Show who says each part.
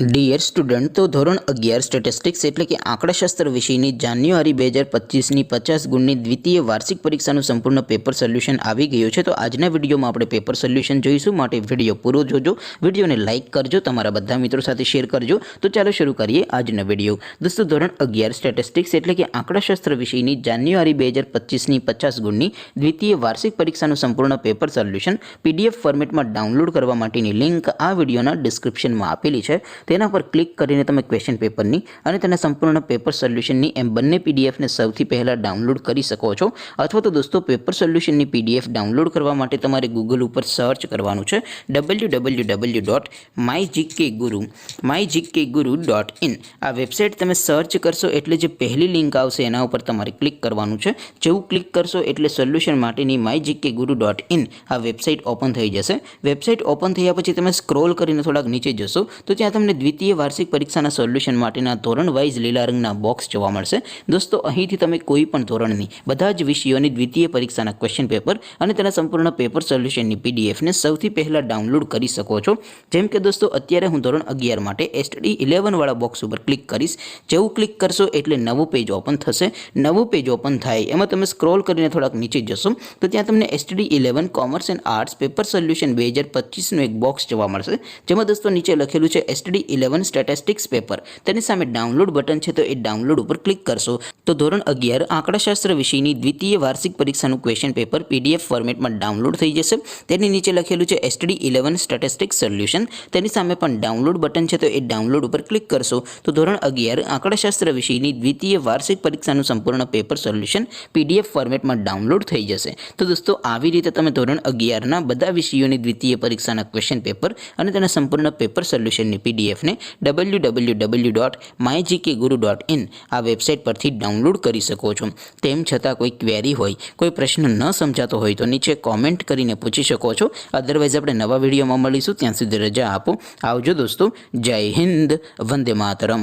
Speaker 1: Dear student, તો ધોરણ 11 statistics એટલે કે આંકડાશાસ્ત્ર વિષયની જાન્યુઆરી 2025ની 50 ગુણની દ્વિતીય વાર્ષિક પરીક્ષાનું સંપૂર્ણ પેપર સોલ્યુશન આવી ગયું છે। તો આજના વિડીયોમાં આપણે પેપર સોલ્યુશન જોઈશું, માટે વિડીયો પૂરો જોજો, વિડીયોને લાઇક કરજો, તમારા બધા મિત્રો સાથે શેર કરજો। તો ચાલો શરૂ કરીએ આજનો વિડીયો। દોસ્તો, ધોરણ 11 સ્ટેટિસ્ટિક્સ એટલે કે આંકડાશાસ્ત્ર વિષયની જાન્યુઆરી 2025ની 50 ગુણની દ્વિતીય વાર્ષિક પરીક્ષાનું સંપૂર્ણ પેપર સોલ્યુશન પીડીએફ ફોર્મેટમાં ડાઉનલોડ કરવા માટેની લિંક આ વિડીયોના ડિસ્ક્રિપ્શનમાં આપેલી છે। તેના પર ક્લિક કરીને તમે ક્વેશ્ચન પેપરની અને તેના સંપૂર્ણ પેપર સોલ્યુશનની એમ બંને પીડીએફને સૌથી પહેલાં ડાઉનલોડ કરી શકો છો। અથવા તો દોસ્તો, પેપર સોલ્યુશનની પીડીએફ ડાઉનલોડ કરવા માટે તમારે ગૂગલ ઉપર સર્ચ કરવાનું છે www.mygkguru.in। આ વેબસાઇટ તમે સર્ચ કરશો એટલે જે પહેલી લિંક આવશે એના ઉપર તમારે ક્લિક કરવાનું છે। જેવું ક્લિક કરશો એટલે સોલ્યુશન માટેની mygkguru.in આ વેબસાઇટ ઓપન થઈ જશે। વેબસાઇટ ઓપન થયા પછી તમે સ્ક્રોલ કરીને થોડાક નીચે જશો તો ત્યાં તમને દ્વિતીય વાર્ષિક પરીક્ષાના સોલ્યુશન માટેના ધોરણ વાઇઝ લીલા રંગના બોક્સ જોવા મળશે। દોસ્તો, અહીંથી તમે કોઈ પણ ધોરણની બધા જ વિષયોની દ્વિતીય પરીક્ષાના ક્વેશ્ચન પેપર અને તેના સંપૂર્ણ પેપર સોલ્યુશનની પીડીએફને સૌથી પહેલાં ડાઉનલોડ કરી શકો છો। જેમ કે દોસ્તો, અત્યારે હું ધોરણ 11 માટે STD 11 વાળા બોક્સ ઉપર ક્લિક કરીશ। જેવું ક્લિક કરશો એટલે નવું પેજ ઓપન થશે। નવું પેજ ઓપન થાય એમાં તમે સ્ક્રોલ કરીને થોડાક નીચે જશો તો ત્યાં તમને STD 11 commerce and arts paper solution 2025નું એક બોક્સ જોવા મળશે, જેમાં દોસ્તો નીચે લખેલું છે STD 11 સ્ટેટિસ્ટિક્સ પેપર। તેની સામે ડાઉનલોડ બટન છે, તો એ ડાઉનલોડ ઉપર ક્લિક કરશો તો ધોરણ 11 આંકડાશાસ્ત્ર વિષયની દ્વિતીય વાર્ષિક પરીક્ષાનું ક્વેશ્ચન પેપર પીડીએફ ફોર્મેટમાં ડાઉનલોડ થઈ જશે। તેની નીચે લખેલું છે STD 11 સ્ટેટિસ્ટિક્સ સોલ્યુશન। તેની સામે પણ ડાઉનલોડ બટન છે, તો એ ડાઉનલોડ ઉપર ક્લિક કરશો તો ધોરણ 11 આંકડાશાસ્ત્ર વિષયની દ્વિતીય વાર્ષિક પરીક્ષાનું સંપૂર્ણ પેપર સોલ્યુશન પીડીએફ ફોર્મેટમાં ડાઉનલોડ થઈ જશે। તો દોસ્તો, આવી રીતે તમે ધોરણ 11ના બધા વિષયોની દ્વિતીય પરીક્ષાના ક્વેશ્ચન પેપર અને તેના સંપૂર્ણ પેપર સોલ્યુશનની પીડીએફને www.mygkguru.in આ વેબસાઇટ પરથી ડાઉનલોડ કરી શકો છો। તેમ છતાં કોઈ ક્વેરી હોય, કોઈ પ્રશ્ન ન સમજાતો હોય તો નીચે કોમેન્ટ કરીને પૂછી શકો છો। અધરવાઇઝ આપણે નવા વિડીયોમાં મળીશું, ત્યાં સુધી રજા આપો। આવજો દોસ્તો, જય હિન્દ, વંદે માતરમ।